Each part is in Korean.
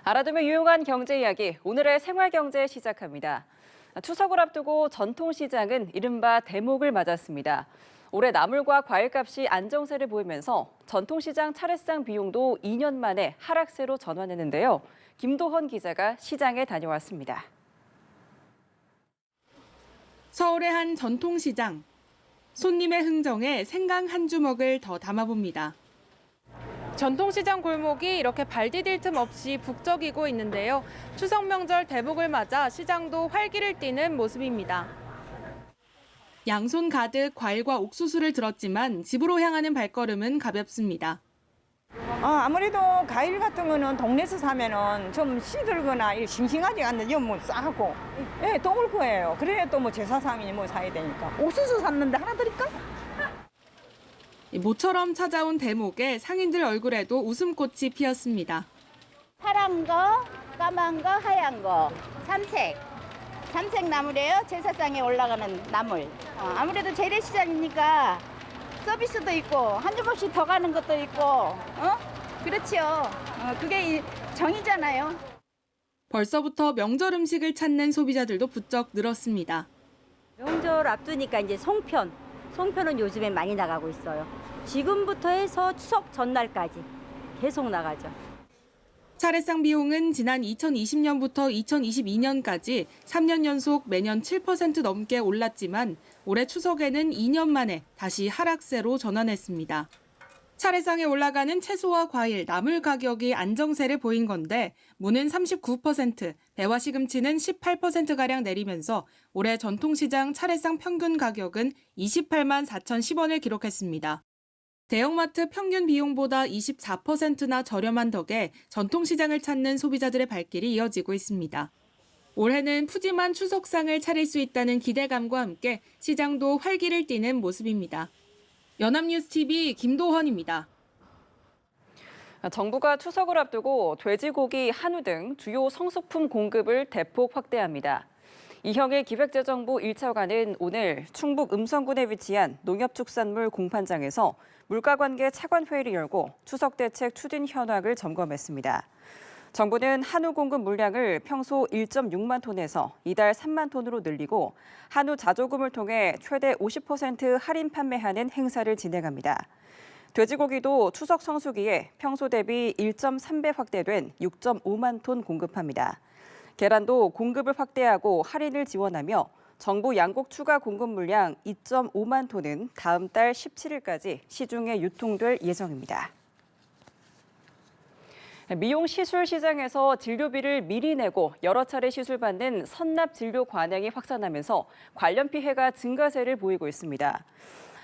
알아두면 유용한 경제 이야기, 오늘의 생활경제 시작합니다. 추석을 앞두고 전통시장은 이른바 대목을 맞았습니다. 올해 나물과 과일값이 안정세를 보이면서 전통시장 차례상 비용도 2년 만에 하락세로 전환했는데요. 김도헌 기자가 시장에 다녀왔습니다. 서울의 한 전통시장. 손님의 흥정에 생강 한 주먹을 더 담아봅니다. 전통시장 골목이 이렇게 발 디딜 틈 없이 북적이고 있는데요. 추석 명절 대목을 맞아 시장도 활기를 띠는 모습입니다. 양손 가득 과일과 옥수수를 들었지만 집으로 향하는 발걸음은 가볍습니다. 아무래도 과일 같은 거는 동네에서 사면은 좀 시들거나 싱싱하지 않는 요 뭐 싸고 예, 또 올 거예요. 그래야 또 뭐 제사상이니 뭐 사야 되니까. 옥수수 샀는데 하나 드릴까? 모처럼 찾아온 대목에 상인들 얼굴에도 웃음꽃이 피었습니다. 파란 거, 까만 거, 하얀 거, 삼색 나물이에요. 제사상에 올라가는 나물. 아무래도 재래시장이니까 서비스도 있고 한 주먹씩 더 가는 것도 있고, 그렇죠. 그게 정이잖아요. 벌써부터 명절 음식을 찾는 소비자들도 부쩍 늘었습니다. 명절 앞두니까 이제 송편은 요즘에 많이 나가고 있어요. 지금부터 해서 추석 전날까지 계속 나가죠. 차례상 비용은 지난 2020년부터 2022년까지 3년 연속 매년 7% 넘게 올랐지만 올해 추석에는 2년 만에 다시 하락세로 전환했습니다. 차례상에 올라가는 채소와 과일, 나물 가격이 안정세를 보인 건데 무는 39%, 배와 시금치는 18%가량 내리면서 올해 전통시장 차례상 평균 가격은 28만 4,010원을 기록했습니다. 대형마트 평균 비용보다 24%나 저렴한 덕에 전통시장을 찾는 소비자들의 발길이 이어지고 있습니다. 올해는 푸짐한 추석상을 차릴 수 있다는 기대감과 함께 시장도 활기를 띠는 모습입니다. 연합뉴스TV 김도헌입니다. 정부가 추석을 앞두고 돼지고기, 한우 등 주요 성수품 공급을 대폭 확대합니다. 이형일 기획재정부 1차관은 오늘 충북 음성군에 위치한 농협축산물 공판장에서 물가관계 차관회의를 열고 추석 대책 추진 현황을 점검했습니다. 정부는 한우 공급 물량을 평소 1.6만 톤에서 이달 3만 톤으로 늘리고 한우 자조금을 통해 최대 50% 할인 판매하는 행사를 진행합니다. 돼지고기도 추석 성수기에 평소 대비 1.3배 확대된 6.5만 톤 공급합니다. 계란도 공급을 확대하고 할인을 지원하며 정부 양곡 추가 공급 물량 2.5만 톤은 다음 달 17일까지 시중에 유통될 예정입니다. 미용 시술 시장에서 진료비를 미리 내고 여러 차례 시술받는 선납 진료 관행이 확산하면서 관련 피해가 증가세를 보이고 있습니다.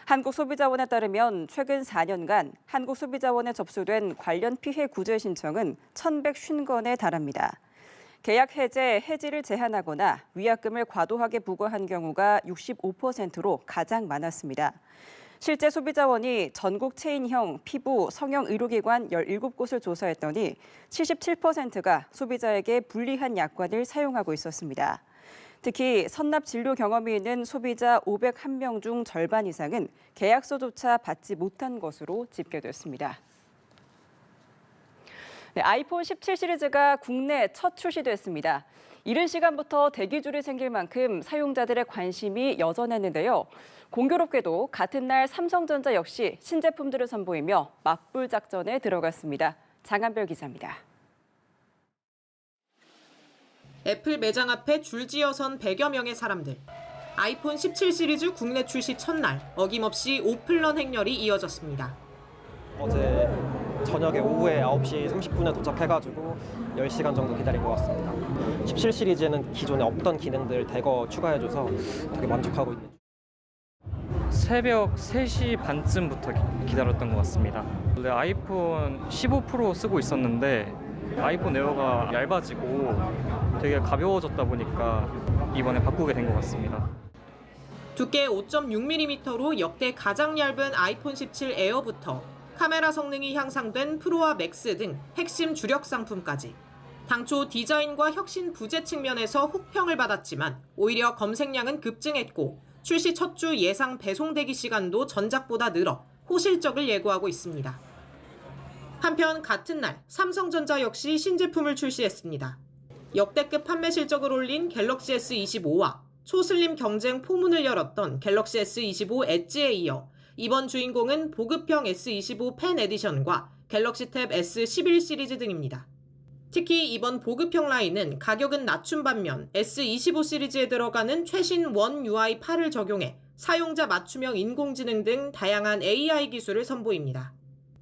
한국소비자원에 따르면 최근 4년간 한국소비자원에 접수된 관련 피해 구제 신청은 1,150건에 달합니다. 계약 해지를 제한하거나 위약금을 과도하게 부과한 경우가 65%로 가장 많았습니다. 실제 소비자원이 전국 체인형, 피부, 성형 의료기관 17곳을 조사했더니 77%가 소비자에게 불리한 약관을 사용하고 있었습니다. 특히 선납 진료 경험이 있는 소비자 501명 중 절반 이상은 계약서조차 받지 못한 것으로 집계됐습니다. 아이폰 17 시리즈가 국내 첫 출시됐습니다. 이른 시간부터 대기줄이 생길 만큼 사용자들의 관심이 여전했는데요. 공교롭게도 같은 날 삼성전자 역시 신제품들을 선보이며 맞불 작전에 들어갔습니다. 장한별 기자입니다. 애플 매장 앞에 줄지어 선 100여 명의 사람들. 아이폰 17 시리즈 국내 출시 첫날 어김없이 오픈런 행렬이 이어졌습니다. 어제 저녁에 오후에 9시 30분에 도착해가지고 10시간 정도 기다린 것 같습니다. 17 시리즈는 기존에 없던 기능들 대거 추가해줘서 되게 만족하고 있는 중. 새벽 3시 반쯤부터 기다렸던 것 같습니다. 원래 아이폰 15 프로 쓰고 있었는데 아이폰 에어가 얇아지고 되게 가벼워졌다 보니까 이번에 바꾸게 된 것 같습니다. 두께 5.6mm로 역대 가장 얇은 아이폰 17 에어부터 카메라 성능이 향상된 프로와 맥스 등 핵심 주력 상품까지. 당초 디자인과 혁신 부재 측면에서 혹평을 받았지만 오히려 검색량은 급증했고 출시 첫 주 예상 배송 대기 시간도 전작보다 늘어 호실적을 예고하고 있습니다. 한편 같은 날 삼성전자 역시 신제품을 출시했습니다. 역대급 판매 실적을 올린 갤럭시 S25와 초슬림 경쟁 포문을 열었던 갤럭시 S25 엣지에 이어 이번 주인공은 보급형 S25 펜 에디션과 갤럭시 탭 S11 시리즈 등입니다. 특히 이번 보급형 라인은 가격은 낮춘 반면 S25 시리즈에 들어가는 최신 원 UI8을 적용해 사용자 맞춤형 인공지능 등 다양한 AI 기술을 선보입니다.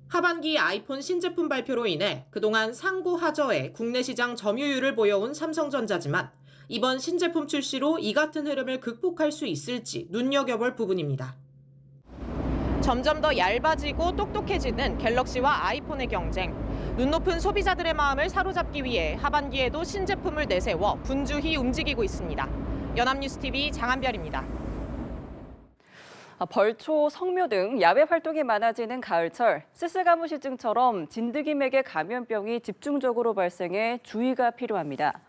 하반기 아이폰 신제품 발표로 인해 그동안 상고 하저에 국내 시장 점유율을 보여온 삼성전자지만 이번 신제품 출시로 이 같은 흐름을 극복할 수 있을지 눈여겨볼 부분입니다. 점점 더 얇아지고 똑똑해지는 갤럭시와 아이폰의 경쟁. 눈 높은 소비자들의 마음을 사로잡기 위해 하반기에도 신제품을 내세워 분주히 움직이고 있습니다. 연합뉴스TV 장한별입니다. 벌초, 성묘 등 야외 활동이 많아지는 가을철, 스스가무시증처럼 진드기맥의 감염병이 집중적으로 발생해 주의가 필요합니다.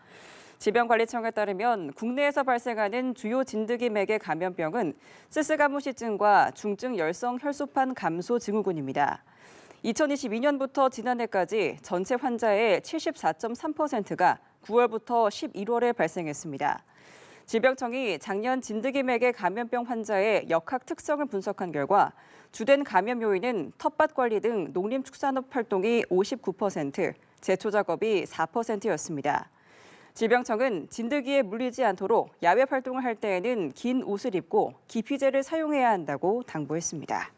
질병관리청에 따르면 국내에서 발생하는 주요 진드기맥의 감염병은 스스가무시증과 중증 열성 혈소판 감소 증후군입니다. 2022년부터 지난해까지 전체 환자의 74.3%가 9월부터 11월에 발생했습니다. 질병청이 작년 진드기맥의 감염병 환자의 역학 특성을 분석한 결과 주된 감염 요인은 텃밭 관리 등 농림축산업 활동이 59%, 제초 작업이 4%였습니다. 질병청은 진드기에 물리지 않도록 야외 활동을 할 때에는 긴 옷을 입고 기피제를 사용해야 한다고 당부했습니다.